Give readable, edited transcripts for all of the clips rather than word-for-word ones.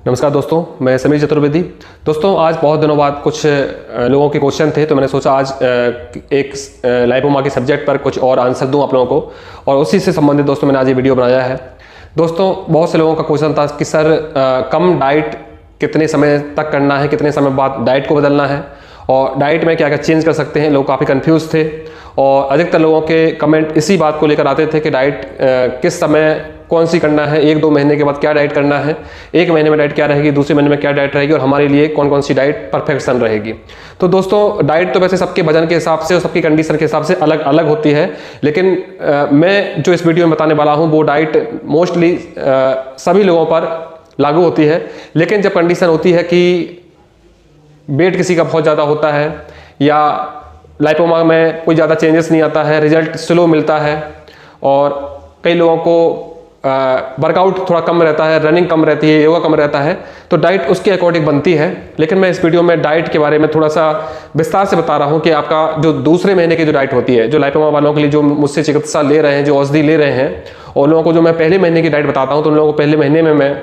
नमस्कार दोस्तों, मैं समीर चतुर्वेदी। दोस्तों, आज बहुत दिनों बाद कुछ लोगों के क्वेश्चन थे, तो मैंने सोचा आज एक लाइपोमा के सब्जेक्ट पर कुछ और आंसर दूं आप लोगों को, और उसी से संबंधित दोस्तों मैंने आज ये वीडियो बनाया है। दोस्तों, बहुत से लोगों का क्वेश्चन था कि सर कम डाइट कितने समय तक करना है, कितने समय बाद डाइट को बदलना है, और डाइट में क्या क्या चेंज कर सकते हैं। लोग काफ़ी कंफ्यूज थे और अधिकतर लोगों के कमेंट इसी बात को लेकर आते थे कि डाइट किस समय कौन सी करना है, 1-2 महीने के बाद क्या डाइट करना है, 1 महीने में डाइट क्या रहेगी, दूसरे महीने में क्या डाइट रहेगी, और हमारे लिए कौन कौन सी डाइट परफेक्शन रहेगी। तो दोस्तों, डाइट तो वैसे सबके वजन के हिसाब से और सबकी कंडीशन के हिसाब से अलग अलग होती है, लेकिन मैं जो इस वीडियो में बताने वाला हूँ वो डाइट मोस्टली सभी लोगों पर लागू होती है। लेकिन जब कंडीशन होती है कि वेट किसी का बहुत ज़्यादा होता है या लाइपोमा में कोई ज़्यादा चेंजेस नहीं आता है, रिजल्ट स्लो मिलता है, और कई लोगों को वर्कआउट थोड़ा कम रहता है, रनिंग कम रहती है, योगा कम रहता है, तो डाइट उसके अकॉर्डिंग बनती है। लेकिन मैं इस वीडियो में डाइट के बारे में थोड़ा सा विस्तार से बता रहा हूँ कि आपका जो दूसरे महीने की जो डाइट होती है, जो लाइपोमा वालों के लिए जो मुझसे चिकित्सा ले रहे हैं, जो औषधि ले रहे हैं, और लोगों को जो मैं पहले महीने की डाइट बताता हूँ, तो उन लोगों को पहले महीने में मैं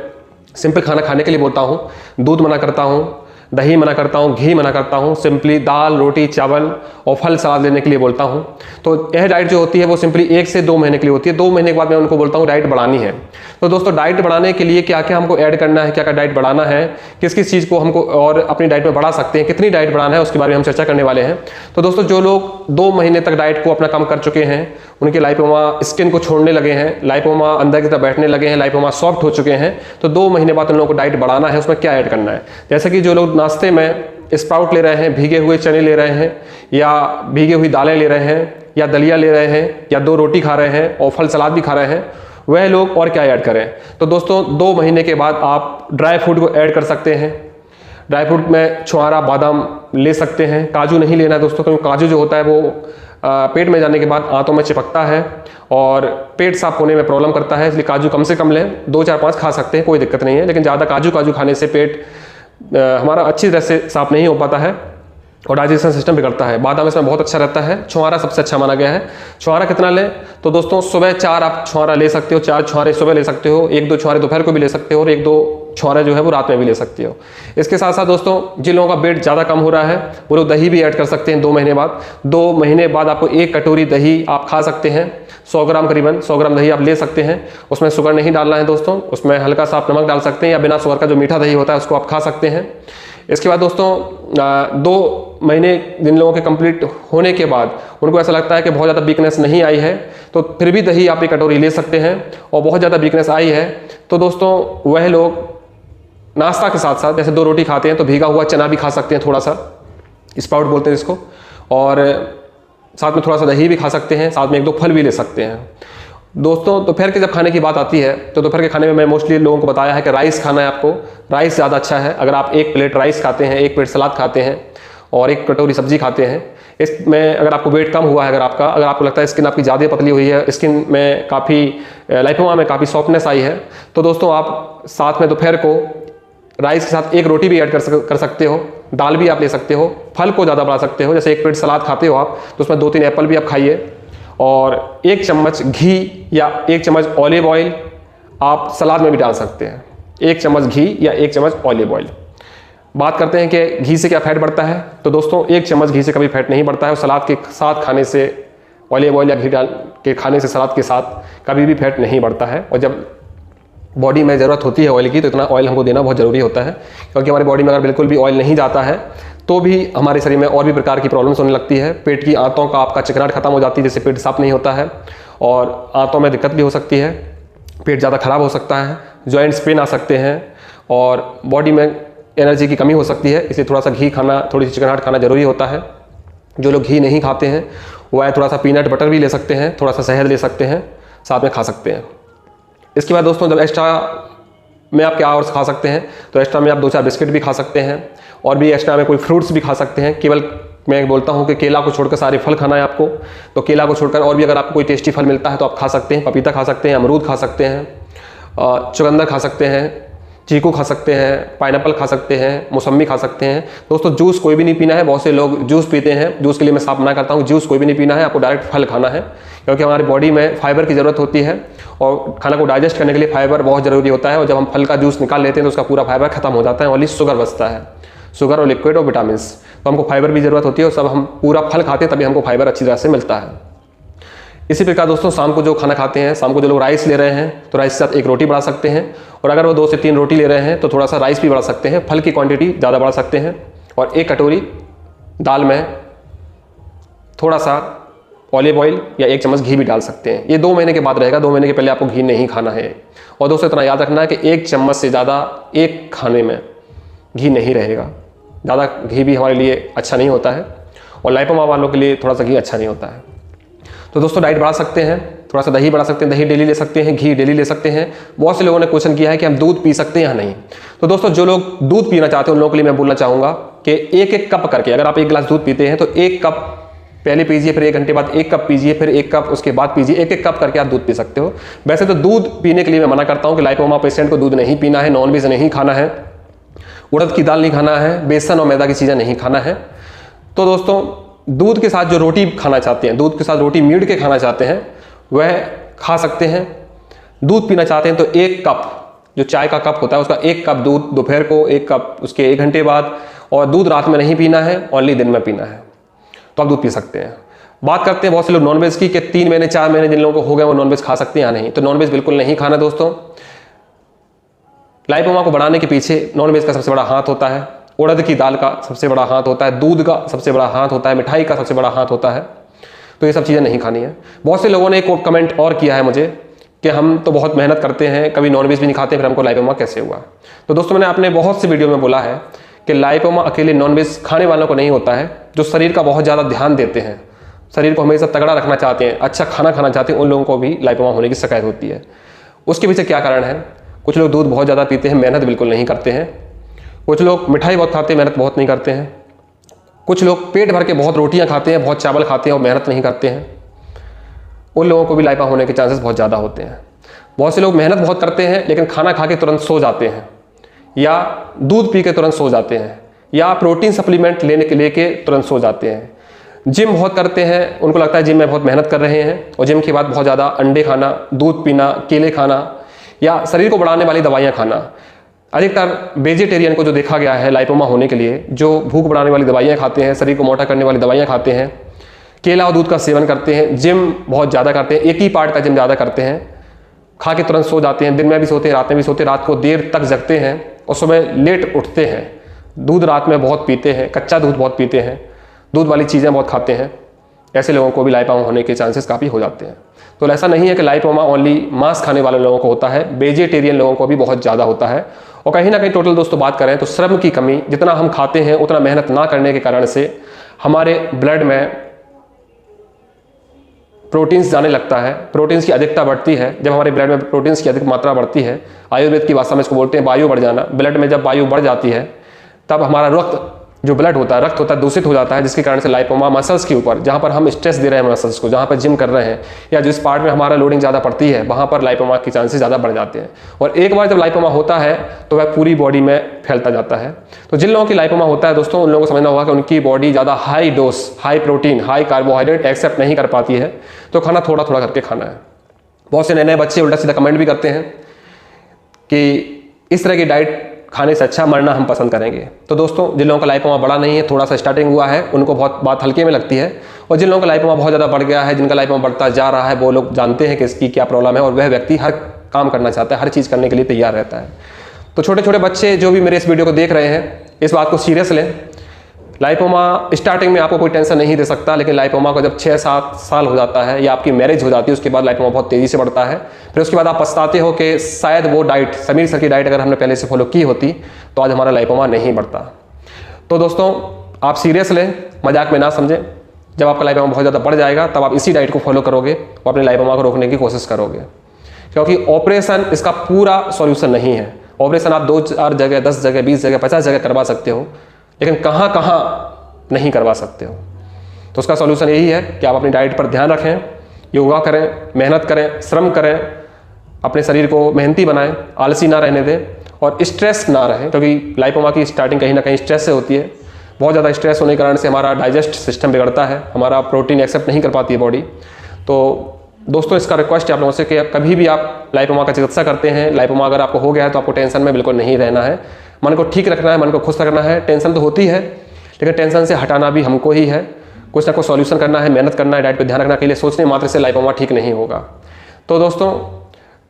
सिंपल खाना खाने के लिए बोलता हूँ। दूध मना करता हूँ, दही मना करता हूँ, घी मना करता हूँ, सिंपली दाल, रोटी, चावल और फल सलाद लेने के लिए बोलता हूँ। तो यह डाइट जो होती है वो सिंपली 1 से 2 महीने के लिए होती है। 2 महीने के बाद मैं उनको बोलता हूँ डाइट बढ़ानी है। तो दोस्तों, डाइट बढ़ाने के लिए क्या क्या हमको ऐड करना है, क्या क्या डाइट बढ़ाना है, किस किस चीज़ को हमको और अपनी डाइट में बढ़ा सकते हैं, कितनी डाइट बढ़ाना है, उसके बारे में हम चर्चा करने वाले हैं। तो दोस्तों, जो लोग 2 महीने तक डाइट को अपना कम कर चुके हैं, उनके लाइपोमा स्किन को छोड़ने लगे हैं, लाइपोमा अंदर की तरफ बैठने लगे हैं, लाइपोमा सॉफ्ट हो चुके हैं, तो 2 महीने बाद उन लोगों को डाइट बढ़ाना है। उसमें क्या ऐड करना है, जैसे कि जो लोग नाश्ते में स्प्राउट ले रहे हैं, भीगे हुए चने ले रहे हैं, या भीगे हुई दालें ले रहे हैं, या दलिया ले रहे हैं, या 2 रोटी खा रहे हैं और फल सलाद भी खा रहे हैं, वह लोग और क्या ऐड करें। तो दोस्तों, 2 महीने के बाद आप ड्राई फ्रूट को ऐड कर सकते हैं। ड्राई फ्रूट में छुआरा, बादाम ले सकते हैं। काजू नहीं लेना है दोस्तों, क्योंकि काजू जो होता है वो पेट में जाने के बाद आंतों में चिपकता है और पेट साफ होने में प्रॉब्लम करता है, इसलिए काजू कम से कम लें। 2, 4, 5 खा सकते हैं, कोई दिक्कत नहीं है, लेकिन ज़्यादा काजू खाने से पेट हमारा अच्छी तरह से साफ नहीं हो पाता है और डाइजेशन सिस्टम बिगड़ता है। बादाम इसमें बहुत अच्छा रहता है। छुआरा सबसे अच्छा माना गया है। छुआरा कितना लें, तो दोस्तों सुबह 4 आप छुआरा ले सकते हो, 4 छुआरे सुबह ले सकते हो, 1-2 छुआरे दोपहर को भी ले सकते हो, और 1-2 छुआरे जो है वो रात में भी ले सकते हो। इसके साथ साथ दोस्तों, जिन लोगों का वेट ज़्यादा कम हो रहा है वो लोग दही भी ऐड कर सकते हैं 2 महीने बाद। 2 महीने बाद आपको 1 कटोरी दही आप खा सकते हैं, 100 ग्राम, करीबन 100 ग्राम दही आप ले सकते हैं। उसमें शुगर नहीं डालना है दोस्तों, उसमें हल्का सा आप नमक डाल सकते हैं, या बिना शुगर का जो मीठा दही होता है उसको आप खा सकते हैं। इसके बाद दोस्तों, 2 महीने जिन लोगों के कंप्लीट होने के बाद उनको ऐसा लगता है कि बहुत ज़्यादा वीकनेस नहीं आई है, तो फिर भी दही आप 1 कटोरी ले सकते हैं। और बहुत ज़्यादा वीकनेस आई है तो दोस्तों, वह लोग नाश्ता के साथ साथ जैसे 2 रोटी खाते हैं तो भीगा हुआ चना भी खा सकते हैं, थोड़ा सा स्प्राउट बोलते हैं इसको, और साथ में थोड़ा सा दही भी खा सकते हैं, साथ में 1-2 फल भी ले सकते हैं। दोस्तों, दोपहर के जब खाने की बात आती है तो दोपहर के खाने में मैं मोस्टली लोगों को बताया है कि राइस खाना है आपको। राइस ज़्यादा अच्छा है। अगर आप 1 प्लेट राइस खाते हैं, 1 प्लेट सलाद खाते हैं और 1 कटोरी सब्जी खाते हैं, इसमें अगर आपको वेट कम हुआ है, अगर आपको लगता है स्किन आपकी ज़्यादा पतली हुई है, स्किन में काफ़ी लाइपोमा में काफ़ी सॉफ्टनेस आई है, तो दोस्तों आप साथ में दोपहर को राइस के साथ 1 रोटी भी ऐड कर सकते हो, दाल भी आप ले सकते हो, फल को ज़्यादा बढ़ा सकते हो। जैसे 1 प्लेट सलाद खाते हो आप, तो उसमें 2-3 एप्पल भी आप खाइए, और 1 चम्मच घी या 1 चम्मच ऑलिव ऑयल आप सलाद में भी डाल सकते हैं। 1 चम्मच घी या 1 चम्मच ऑलिव ऑयल। बात करते हैं कि घी से क्या फैट बढ़ता है, तो दोस्तों 1 चम्मच घी से कभी फैट नहीं बढ़ता है, और सलाद के साथ खाने से, ऑलिव ऑयल या घी डाल के खाने से सलाद के साथ कभी भी फैट नहीं बढ़ता है। और जब बॉडी में ज़रूरत होती है ऑयल की, तो इतना ऑयल हमको देना बहुत ज़रूरी होता है, क्योंकि हमारी बॉडी में अगर बिल्कुल भी ऑयल नहीं जाता है तो भी हमारे शरीर में और भी प्रकार की प्रॉब्लम्स होने लगती है। पेट की आंतों का आपका चिकनाहट खत्म हो जाती है, जिससे पेट साफ नहीं होता है, और आंतों में दिक्कत भी हो सकती है, पेट ज़्यादा खराब हो सकता है, जॉइंट्स पेन आ सकते हैं, और बॉडी में एनर्जी की कमी हो सकती है। इसलिए थोड़ा सा घी खाना, थोड़ी सी चिकनाहट खाना ज़रूरी होता है। जो लोग घी नहीं खाते हैं वह थोड़ा सा पीनट बटर भी ले सकते हैं, थोड़ा सा शहद ले सकते हैं, साथ में खा सकते हैं। इसके बाद दोस्तों, जब एक्स्ट्रा में आप क्या और खा सकते हैं, तो एक्स्ट्रा में आप 2-4 बिस्किट भी खा सकते हैं, और भी एक्स्ट्रा में कोई फ्रूट्स भी खा सकते हैं। केवल मैं बोलता हूं कि केला को छोड़कर सारे फल खाना है आपको, तो केला को छोड़कर और भी अगर आपको कोई टेस्टी फल मिलता है तो आप खा सकते हैं। पपीता खा सकते हैं, अमरूद खा सकते हैं, चुकंदर खा सकते हैं, चीकू खा सकते हैं, पाइनएप्पल खा सकते हैं, मौसम्बी खा सकते हैं। दोस्तों, जूस कोई भी नहीं पीना है। बहुत से लोग जूस पीते हैं, जूस के लिए मैं साफ मना करता हूँ, जूस कोई भी नहीं पीना है, आपको डायरेक्ट फल खाना है, क्योंकि हमारी बॉडी में फाइबर की ज़रूरत होती है, और खाना को डाइजेस्ट करने के लिए फाइबर बहुत ज़रूरी होता है, और जब हम फल का जूस निकाल लेते हैं तो उसका पूरा फाइबर खत्म हो जाता है, ओनली शुगर बचता है, शुगर और लिक्विड और विटामिन। तो हमको फाइबर भी ज़रूरत होती है, और सब हम पूरा फल खाते हैं तभी हमको फाइबर अच्छी तरह से मिलता है। इसी प्रकार दोस्तों शाम को जो खाना खाते हैं, शाम को जो लोग राइस ले रहे हैं तो राइस के साथ एक रोटी बढ़ा सकते हैं, और अगर वो 2 से 3 रोटी ले रहे हैं तो थोड़ा सा राइस भी बढ़ा सकते हैं, फल की क्वांटिटी ज़्यादा बढ़ा सकते हैं, और 1 कटोरी दाल में थोड़ा सा ऑलिव ऑयल या 1 चम्मच घी भी डाल सकते हैं। ये 2 महीने के बाद रहेगा, 2 महीने के पहले आपको घी नहीं खाना है। और दोस्तों इतना याद रखना है कि 1 चम्मच से ज़्यादा एक खाने में घी नहीं रहेगा। ज़्यादा घी भी हमारे लिए अच्छा नहीं होता है, और लाइपोमा वालों के लिए थोड़ा सा घी अच्छा नहीं होता है। तो दोस्तों डाइट बढ़ा सकते हैं, थोड़ा सा दही बढ़ा सकते हैं, दही डेली ले सकते हैं, घी डेली ले सकते हैं। बहुत से लोगों ने क्वेश्चन किया है कि हम दूध पी सकते हैं या नहीं। तो दोस्तों जो लोग दूध पीना चाहते हैं उन लोगों के लिए मैं बोलना चाहूँगा कि 1-1 कप करके, अगर आप 1 गिलास दूध पीते हैं तो 1 कप पहले पीजिए, फिर 1 घंटे बाद 1 कप पीजिए, फिर 1 कप उसके बाद पीजिए। 1-1 कप करके आप दूध पी सकते हो। वैसे तो दूध पीने के लिए मैं मना करता हूँ कि लाइपोमा पेशेंट को दूध नहीं पीना है, नॉनवेज नहीं खाना है, उड़द की दाल नहीं खाना है, बेसन और मैदा की चीज़ें नहीं खाना है। तो दोस्तों दूध के साथ जो रोटी खाना चाहते हैं, दूध के साथ रोटी मीड़ के खाना चाहते हैं, वह खा सकते हैं। दूध पीना चाहते हैं तो 1 कप जो चाय का कप होता है उसका 1 कप दूध दोपहर को, 1 कप उसके 1 घंटे बाद, और दूध रात में नहीं पीना है, ओनली दिन में पीना है, तो आप दूध पी सकते हैं। बात करते हैं बहुत से लोग नॉनवेज की कि 3 महीने 4 महीने जिन लोगों को हो गए वो नॉनवेज खा सकते हैं या नहीं। तो नॉनवेज बिल्कुल नहीं खाना दोस्तों। लाइपोमा को बढ़ाने के पीछे नॉनवेज का सबसे बड़ा हाथ होता है, उड़द की दाल का सबसे बड़ा हाथ होता है, दूध का सबसे बड़ा हाथ होता है, मिठाई का सबसे बड़ा हाथ होता है। तो ये सब चीज़ें नहीं खानी है। बहुत से लोगों ने एक कमेंट और किया है मुझे कि हम तो बहुत मेहनत करते हैं, कभी नॉनवेज भी नहीं खाते, फिर हमको लाइपोमा कैसे हुआ। तो दोस्तों मैंने अपने बहुत से वीडियो में बोला है कि लाइपोमा अकेले नॉनवेज खाने वालों को नहीं होता है। जो शरीर का बहुत ज़्यादा ध्यान देते हैं, शरीर को हमेशा तगड़ा रखना चाहते हैं, अच्छा खाना खाना चाहते हैं, उन लोगों को भी लाइपोमा होने की शिकायत होती है। उसके पीछे क्या कारण है? कुछ लोग दूध बहुत ज़्यादा पीते हैं, मेहनत बिल्कुल नहीं करते हैं। कुछ लोग मिठाई बहुत खाते हैं, मेहनत बहुत नहीं करते हैं। कुछ लोग पेट भर के बहुत रोटियां खाते हैं, बहुत चावल खाते हैं और मेहनत नहीं करते हैं। उन लोगों को भी लाइपोमा होने के चांसेस बहुत ज़्यादा होते हैं। बहुत से लोग मेहनत बहुत करते हैं लेकिन खाना खा के तुरंत सो जाते हैं, या दूध पी के तुरंत सो जाते हैं, या प्रोटीन सप्लीमेंट लेके तुरंत सो जाते हैं। जिम बहुत करते हैं, उनको लगता है जिम में बहुत मेहनत कर रहे हैं, और जिम के बाद बहुत ज़्यादा अंडे खाना, दूध पीना, केले खाना, या शरीर को बढ़ाने वाली दवाइयाँ खाना। अधिकतर वेजिटेरियन को जो देखा गया है लाइपोमा होने के लिए, जो भूख बढ़ाने वाली दवाइयाँ खाते हैं, शरीर को मोटा करने वाली दवाइयाँ खाते हैं, केला और दूध का सेवन करते हैं, जिम बहुत ज़्यादा करते हैं, एक ही पार्ट का जिम ज़्यादा करते हैं, खा के तुरंत सो जाते हैं, दिन में भी सोते हैं, रात में भी सोते हैं, रात को देर तक जगते हैं और सुबह लेट उठते हैं, दूध रात में बहुत पीते हैं, कच्चा दूध बहुत पीते हैं, दूध वाली चीज़ें बहुत खाते हैं। ऐसे लोगों को भी लाइपोमा होने के चांसेस काफ़ी हो जाते हैं। तो ऐसा नहीं है कि लाइपोमा ओनली मांस खाने वाले लोगों को होता है, वेजिटेरियन लोगों को भी बहुत ज़्यादा होता है। और कहीं ना कहीं टोटल दोस्तों बात करें तो श्रम की कमी, जितना हम खाते हैं उतना मेहनत ना करने के कारण से हमारे ब्लड में प्रोटीन्स जाने लगता है, प्रोटीन्स की अधिकता बढ़ती है। जब हमारे ब्लड में प्रोटीन्स की अधिक मात्रा बढ़ती है, आयुर्वेद की भाषा में इसको बोलते हैं वायु बढ़ जाना। ब्लड में जब वायु बढ़ जाती है तब हमारा रक्त जो ब्लड होता है, रक्त होता है, दूषित हो जाता है, जिसके कारण से लाइपोमा मसल्स के ऊपर, जहाँ पर हम स्ट्रेस दे रहे हैं मसल्स को, जहाँ पर जिम कर रहे हैं, या जिस पार्ट में हमारा लोडिंग ज़्यादा पड़ती है, वहाँ पर लाइपोमा के चांसेस ज़्यादा बढ़ जाते हैं। और एक बार जब लाइपोमा होता है तो वह पूरी बॉडी में फैलता जाता है। तो जिन लोगों की लाइपोमा होता है दोस्तों, उन लोगों को समझना होगा कि उनकी बॉडी ज़्यादा high dose, high protein, high carbohydrate accept नहीं कर पाती है, तो खाना थोड़ा थोड़ा करके खाना है। बहुत से नए नए बच्चे उल्टा सीधा कमेंट भी करते हैं कि इस तरह की डाइट खाने से अच्छा मरना हम पसंद करेंगे। तो दोस्तों जिन लोगों का लाइपोमा बड़ा नहीं है, थोड़ा सा स्टार्टिंग हुआ है, उनको बहुत बात हल्के में लगती है, और जिन लोगों का लाइपोमा बहुत ज़्यादा बढ़ गया है, जिनका लाइपोमा बढ़ता जा रहा है, वो लोग जानते हैं कि इसकी क्या प्रॉब्लम है, और वह व्यक्ति हर काम करना चाहता है, हर चीज़ करने के लिए तैयार रहता है। तो छोटे छोटे बच्चे जो भी मेरे इस वीडियो को देख रहे हैं, इस बात को सीरियस लें। लाइपोमा स्टार्टिंग में आपको कोई टेंशन नहीं दे सकता, लेकिन लाइपोमा को जब 6-7 साल हो जाता है या आपकी मैरिज हो जाती है, उसके बाद लाइपोमा बहुत तेज़ी से बढ़ता है। फिर उसके बाद आप पछताते हो कि शायद वो डाइट, समीर सर की डाइट अगर हमने पहले से फॉलो की होती तो आज हमारा लाइपोमा नहीं बढ़ता। तो दोस्तों आप सीरियस लें, मजाक में ना समझें। जब आपका लाइपोमा बहुत ज़्यादा बढ़ जाएगा तब आप इसी डाइट को फॉलो करोगे और अपने लाइपोमा को रोकने की कोशिश करोगे, क्योंकि ऑपरेशन इसका पूरा सॉल्यूशन नहीं है। ऑपरेशन आप 2-4 जगह, 10 जगह, 20 जगह, 50 जगह करवा सकते हो, लेकिन कहाँ कहाँ नहीं करवा सकते हो। तो उसका सॉल्यूशन यही है कि आप अपनी डाइट पर ध्यान रखें, योगा करें, मेहनत करें, श्रम करें, अपने शरीर को मेहनती बनाएं, आलसी ना रहने दें, और स्ट्रेस ना रहे, क्योंकि लाइपोमा की स्टार्टिंग कहीं ना कहीं स्ट्रेस से होती है। बहुत ज़्यादा स्ट्रेस होने के कारण से हमारा डाइजेस्ट सिस्टम बिगड़ता है, हमारा प्रोटीन एक्सेप्ट नहीं कर पाती है बॉडी। तो दोस्तों इसका रिक्वेस्ट है आप लोगों से कि कभी भी आप लाइपोमा का चिकित्सा करते हैं, लाइपोमा अगर आपको हो गया है तो आपको टेंशन में बिल्कुल नहीं रहना है। मन को ठीक रखना है, मन को खुश रखना है। टेंशन तो होती है, लेकिन टेंशन से हटाना भी हमको ही है। कुछ ना कुछ सॉल्यूशन करना है, मेहनत करना है, डाइट पे ध्यान रखना के लिए सोचने मात्र से लाइपोमा ठीक नहीं होगा। तो दोस्तों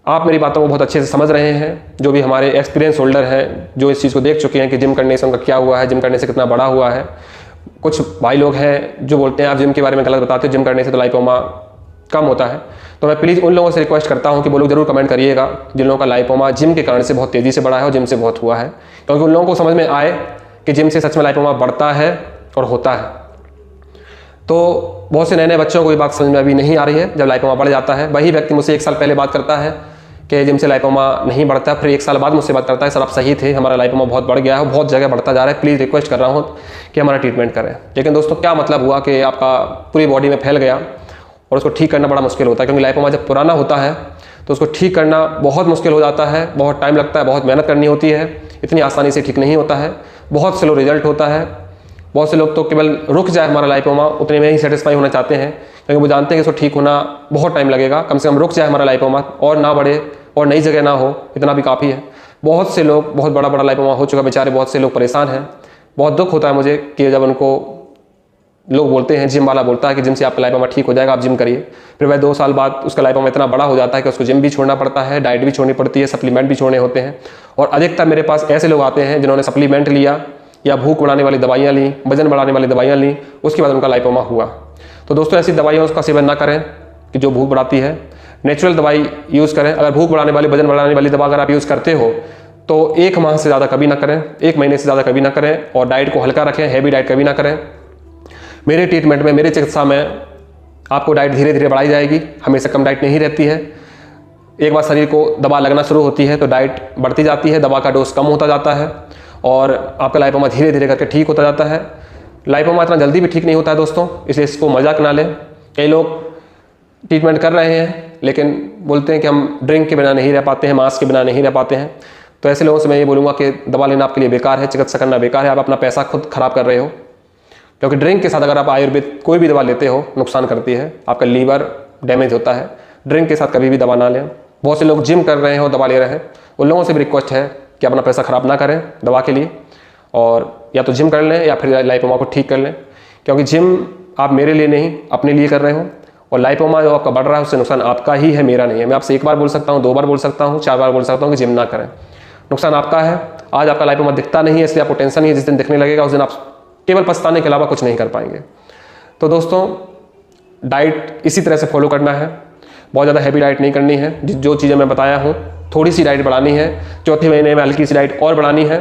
आप मेरी बातों को बहुत अच्छे से समझ रहे हैं, जो भी हमारे एक्सपीरियंस होल्डर हैं, जो इस चीज़ को देख चुके हैं कि जिम करने से उनका क्या हुआ है, जिम करने से कितना बड़ा हुआ है। कुछ भाई लोग हैं जो बोलते हैं आप जिम के बारे में गलत बताते हो, जिम करने से तो लाइपोमा कम होता है। तो मैं प्लीज़ उन लोगों से रिक्वेस्ट करता हूं कि वो लोग जरूर कमेंट करिएगा जिन लोगों का लाइपोमा जिम के कारण से बहुत तेज़ी से बढ़ा है और जिम से बहुत हुआ है, क्योंकि उन लोगों को समझ में आए कि जिम से सच में लाइपोमा बढ़ता है और होता है। तो बहुत से नए नए बच्चों को ये बात समझ में अभी नहीं आ रही है। जब लाइपोमा बढ़ जाता है, वही व्यक्ति मुझसे 1 साल पहले बात करता है कि जिम से लाइपोमा नहीं बढ़ता, फिर 1 साल बाद मुझसे बात करता है सर आप सही थे, हमारा लाइपोमा बहुत बढ़ गया है, बहुत जगह बढ़ता जा रहा है, प्लीज़ रिक्वेस्ट कर रहा हूँ कि हमारा ट्रीटमेंट करें। लेकिन दोस्तों क्या मतलब हुआ कि आपका पूरी बॉडी में फैल गया और उसको ठीक करना बड़ा मुश्किल होता है, क्योंकि लाइपोमा जब पुराना होता है तो उसको ठीक करना बहुत मुश्किल हो जाता है, बहुत टाइम लगता है, बहुत मेहनत करनी होती है, इतनी आसानी से ठीक नहीं होता है, बहुत स्लो रिजल्ट होता है। बहुत से लोग तो केवल रुक जाए हमारा लाइपोमा उतने में ही सेटिस्फाई होना चाहते हैं, क्योंकि वो जानते हैं कि इसको ठीक होना बहुत टाइम लगेगा, कम से कम रुक जाए हमारा लाइपोमा और ना बढ़े और नई जगह ना हो, इतना भी काफ़ी है। बहुत से लोग, बहुत बड़ा बड़ा लाइपोमा हो चुका बेचारे, बहुत से लोग परेशान हैं। बहुत दुख होता है मुझे कि जब उनको लोग बोलते हैं, जिम वाला बोलता है कि जिम से आपका लाइपोमा ठीक हो जाएगा, आप जिम करिए, फिर वह 2 साल बाद उसका लाइपोमा इतना बड़ा हो जाता है कि उसको जिम भी छोड़ना पड़ता है, डाइट भी छोड़नी पड़ती है, सप्लीमेंट भी छोड़ने होते हैं। और अधिकतर मेरे पास ऐसे लोग आते हैं जिन्होंने सप्लीमेंट लिया या भूख बढ़ाने वाली दवाइयाँ ली, वजन बढ़ाने वाली दवाइयाँ ली, उसके बाद उनका लाइपोमा हुआ। तो दोस्तों ऐसी दवाइयों का सेवन ना करें कि जो भूख बढ़ाती है, नेचुरल दवाई यूज़ करें। अगर भूख बढ़ाने वाली, वजन बढ़ाने वाली दवा अगर आप यूज़ करते हो तो 1 माह से ज़्यादा कभी ना करें, 1 महीने से ज़्यादा कभी ना करें, और डाइट को हल्का रखें, हैवी डाइट कभी ना करें। मेरे ट्रीटमेंट में, मेरे चिकित्सा में आपको डाइट धीरे धीरे बढ़ाई जाएगी, हमेशा कम डाइट नहीं रहती है। एक बार शरीर को दवा लगना शुरू होती है तो डाइट बढ़ती जाती है, दवा का डोज कम होता जाता है और आपका लाइपोमा धीरे धीरे करके ठीक होता जाता है। लाइपोमा इतना जल्दी भी ठीक नहीं होता है दोस्तों, इसलिए इसको मजाक ना लें। कई लोग ट्रीटमेंट कर रहे हैं लेकिन बोलते हैं कि हम ड्रिंक के बिना नहीं रह पाते हैं, मास्क के बिना नहीं रह पाते हैं। तो ऐसे लोगों से मैं ये बोलूँगा कि दवा लेना आपके लिए बेकार है, चिकित्सा करना बेकार है, आप अपना पैसा खुद खराब कर रहे हो। क्योंकि ड्रिंक के साथ अगर आप आयुर्वेद कोई भी दवा लेते हो नुकसान करती है, आपका लीवर डैमेज होता है। ड्रिंक के साथ कभी भी दवा ना लें। बहुत से लोग जिम कर रहे हैं और दवा ले रहे हैं, उन लोगों से भी रिक्वेस्ट है कि अपना पैसा खराब ना करें दवा के लिए, और या तो जिम कर लें या फिर लाइपोमा को ठीक कर लें। क्योंकि जिम आप मेरे लिए नहीं, अपने लिए कर रहे हो, और लाइपोमा जो आपका बढ़ रहा है उससे नुकसान आपका ही है, मेरा नहीं है। मैं आपसे 1 बार बोल सकता हूँ, 2 बार बोल सकता हूँ, 4 बार बोल सकता हूँ कि जिम ना करें, नुकसान आपका है। आज आपका लाइपोमा दिखता नहीं है इसलिए आपको टेंशन नहीं है, जिस दिन दिखने लगेगा उस दिन आप केवल पछताने के अलावा कुछ नहीं कर पाएंगे। तो दोस्तों डाइट इसी तरह से फॉलो करना है, बहुत ज़्यादा हैवी डाइट नहीं करनी है, जो चीज़ें मैं बताया हूँ, थोड़ी सी डाइट बढ़ानी है, चौथे महीने में हल्की सी डाइट और बढ़ानी है।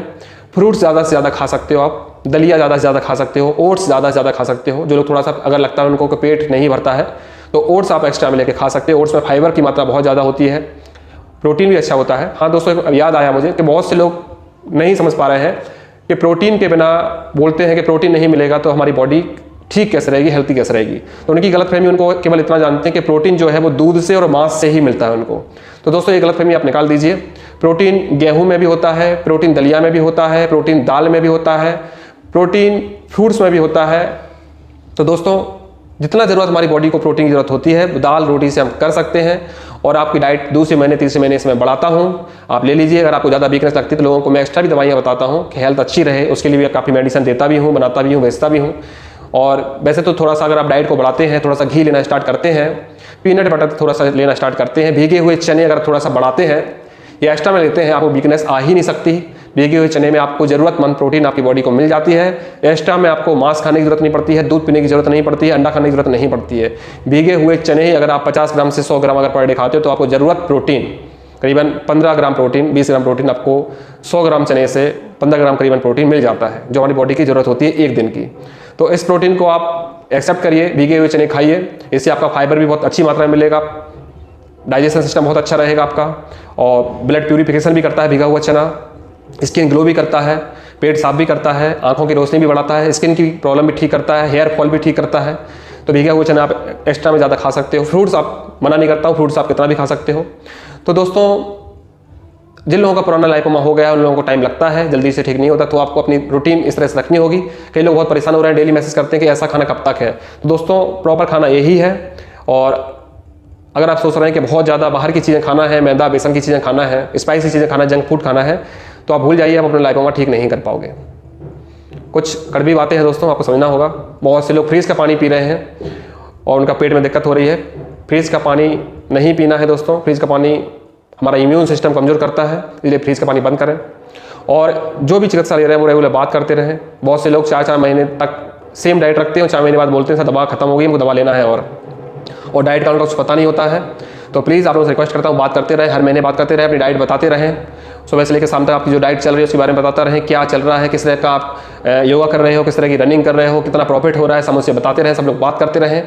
फ्रूट्स ज़्यादा से ज़्यादा खा सकते हो आप, दलिया ज़्यादा से ज़्यादा खा सकते हो, ओट्स ज़्यादा से ज़्यादा खा सकते हो। जो लोग थोड़ा सा अगर लगता है उनको कि पेट नहीं भरता है तो ओट्स आप एक्स्ट्रा में लेके खा सकते हो। ओट्स में फाइबर की मात्रा बहुत ज़्यादा होती है, प्रोटीन भी अच्छा होता है। हाँ दोस्तों, अब याद आया मुझे कि बहुत से लोग नहीं समझ पा रहे हैं कि प्रोटीन के बिना, बोलते हैं कि प्रोटीन नहीं मिलेगा तो हमारी बॉडी ठीक कैसे रहेगी, हेल्थी कैसे रहेगी। तो उनकी गलतफहमी, उनको केवल इतना जानते हैं कि प्रोटीन जो है वो दूध से और मांस से ही मिलता है उनको। तो दोस्तों ये गलतफहमी आप निकाल दीजिए। प्रोटीन गेहूं में भी होता है, प्रोटीन दलिया में भी होता है, प्रोटीन दाल में भी होता है, प्रोटीन फ्रूट्स में भी होता है। तो दोस्तों जितना ज़रूरत हमारी बॉडी को प्रोटीन की ज़रूरत होती है, दाल रोटी से हम कर सकते हैं। और आपकी डाइट दूसरे महीने तीसरे महीने इसमें बढ़ाता हूँ, आप ले लीजिए। अगर आपको ज़्यादा वीकनेस लगती है तो लोगों को मैं एक्स्ट्रा भी दवाइयाँ बताता हूँ कि हेल्थ अच्छी रहे, उसके लिए भी काफ़ी मेडिसिन देता भी हूँ, बनाता भी हूँ, बेचता भी हूँ। और वैसे तो थोड़ा सा अगर आप डाइट को बढ़ाते हैं, थोड़ा सा घी लेना स्टार्ट करते हैं, पीनट बटर थोड़ा सा लेना स्टार्ट करते हैं, भीगे हुए चने अगर थोड़ा सा बढ़ाते हैं या एक्स्ट्रा में लेते हैं, आपको वीकनेस आ ही नहीं सकती। भीगे हुए चने में आपको ज़रूरतमंद प्रोटीन आपकी बॉडी को मिल जाती है। एक्स्ट्रा में आपको मांस खाने की जरूरत नहीं पड़ती है, दूध पीने की जरूरत नहीं पड़ती है, अंडा खाने की जरूरत नहीं पड़ती है। भीगे हुए चने ही अगर आप 50 ग्राम से 100 ग्राम अगर पर डे खाते हो तो आपको ज़रूरत प्रोटीन करीबन 15 ग्राम प्रोटीन, 20 ग्राम प्रोटीन आपको 100 ग्राम चने से 15 ग्राम करीबन प्रोटीन मिल जाता है, जो हमारी बॉडी की ज़रूरत होती है 1 दिन की। तो इस प्रोटीन को आप एक्सेप्ट करिए, भीगे हुए चने खाइए, इससे आपका फाइबर भी बहुत अच्छी मात्रा में मिलेगा, डाइजेशन सिस्टम बहुत अच्छा रहेगा आपका, और ब्लड प्यूरिफिकेशन भी करता है भीगा हुआ चना, स्किन ग्लो भी करता है, पेट साफ भी करता है, आंखों की रोशनी भी बढ़ाता है, स्किन की प्रॉब्लम भी ठीक करता है, हेयर फॉल भी ठीक करता है। तो भीगा हुआ चना आप एक्स्ट्रा में ज़्यादा खा सकते हो। फ्रूट्स आप मना नहीं करता हूँ, फ्रूट्स आप कितना भी खा सकते हो। तो दोस्तों जिन लोगों का पुराना लाइपोमा हो गया है उन लोगों को टाइम लगता है, जल्दी से ठीक नहीं होता, तो आपको अपनी रूटीन इस तरह से रखनी होगी। कई लोग बहुत परेशान हो रहे हैं, डेली मैसेज करते हैं कि ऐसा खाना कब तक है। तो दोस्तों प्रॉपर खाना यही है, और अगर आप सोच रहे हैं कि बहुत ज़्यादा बाहर की चीज़ें खाना है, मैदा बेसन की चीज़ें खाना है, स्पाइसी चीज़ें खाना है, जंक फूड खाना है, तो आप भूल जाइए, आप अपना लाइपोमा ठीक नहीं कर पाओगे। कुछ कड़वी बातें हैं दोस्तों, आपको समझना होगा। बहुत से लोग फ्रीज का पानी पी रहे हैं और उनका पेट में दिक्कत हो रही है। फ्रीज का पानी नहीं पीना है दोस्तों। फ्रीज का पानी हमारा इम्यून सिस्टम कमज़ोर करता है, इसलिए फ्रीज का पानी बंद करें। और जो भी चिकित्सा ले रहे हैं वो रेगुलर बात करते रहें। बहुत से लोग 4-4 महीने तक सेम डाइट रखते हैं और 4 महीने बाद बोलते हैं सर दवा खत्म हो गई, हमको दवा लेना है, और डाइट का उनका कुछ पता नहीं होता है। तो प्लीज़ आप लोगों से रिक्वेस्ट करता हूँ, बात करते रहें, हर महीने बात करते रहें, अपनी डाइट बताते रहें। सुबह से लेकर शाम तक आपकी जो डाइट चल रही है उसके बारे में बताते रहें, क्या चल रहा है, किस तरह का आप योगा कर रहे हो, किस तरह की रनिंग कर रहे हो, कितना प्रॉफिट हो रहा है, सब मुझसे बताते रहें, सब लोग बात करते रहें।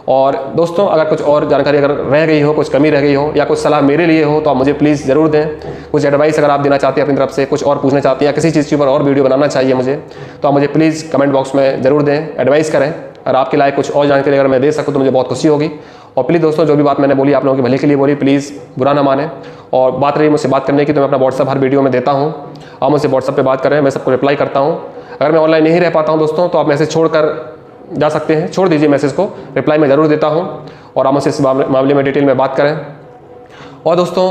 और दोस्तों अगर कुछ और जानकारी अगर रह गई हो, कुछ कमी रह गई हो या कुछ सलाह मेरे लिए हो तो आप मुझे प्लीज़ ज़रूर दें। कुछ एडवाइस अगर आप देना चाहते हैं अपनी तरफ से, कुछ और पूछना चाहते हैं या किसी चीज़ के ऊपर और वीडियो बनाना चाहिए मुझे, तो आप मुझे प्लीज़ कमेंट बॉक्स में ज़रूर दें, एडवाइस करें। और आपके लायक कुछ और जानकारी अगर मैं दे सकूँ तो मुझे बहुत खुशी होगी। और प्लीज़ दोस्तों जो भी बात मैंने बोली आप लोगों के भले के लिए बोली, प्लीज़ बुरा ना माने। और बात रही मुझसे बात करने की, तो मैं अपना व्हाट्सअप हर वीडियो में देता हूँ, आप मुझसे व्हाट्सअप पे बात करें, मैं सबको रिप्लाई करता हूँ। अगर मैं ऑनलाइन नहीं रह पाता हूँ दोस्तों तो आप मैसेज छोड़कर जा सकते हैं, छोड़ दीजिए मैसेज को, रिप्लाई मैं ज़रूर देता हूँ और आप मुझसे इस मामले में डिटेल में बात करें। और दोस्तों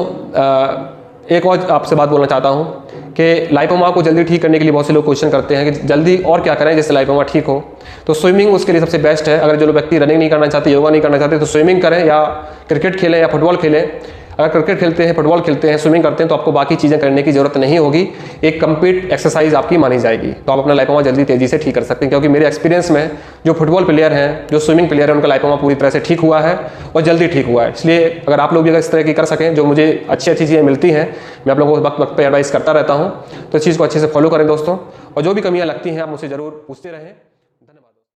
एक और आपसे बात बोलना चाहता हूँ कि लाइपोमा को जल्दी ठीक करने के लिए बहुत से लोग क्वेश्चन करते हैं कि जल्दी और क्या करें जिससे लाइपोमा ठीक हो। तो स्विमिंग उसके लिए सबसे बेस्ट है। अगर जो व्यक्ति रनिंग नहीं करना चाहते, योगा नहीं करना चाहते, तो स्विमिंग करें या क्रिकेट खेलें या फुटबॉल खेलें। अगर क्रिकेट खेलते हैं, फुटबॉल खेलते हैं, स्विमिंग करते हैं तो आपको बाकी चीज़ें करने की ज़रूरत नहीं होगी, एक कंप्लीट एक्सरसाइज आपकी मानी जाएगी। तो आप अपना लाइपोमा जल्दी तेज़ी से ठीक कर सकते हैं। क्योंकि मेरे एक्सपीरियंस में जो फुटबॉल प्लेयर हैं, जो स्विमिंग प्लेयर हैं, उनका लाइपोमा पूरी तरह से ठीक हुआ है और जल्दी ठीक हुआ है। इसलिए अगर आप लोग भी अगर इस तरह की कर सकें, जो मुझे अच्छी चीज़ें मिलती हैं, मैं आप लोगों को वक्त वक्त पर एडवाइस करता रहता हूँ, तो इस चीज़ को अच्छे से फॉलो करें दोस्तों। और जो भी कमियाँ लगती हैं आप मुझसे ज़रूर पूछते रहें।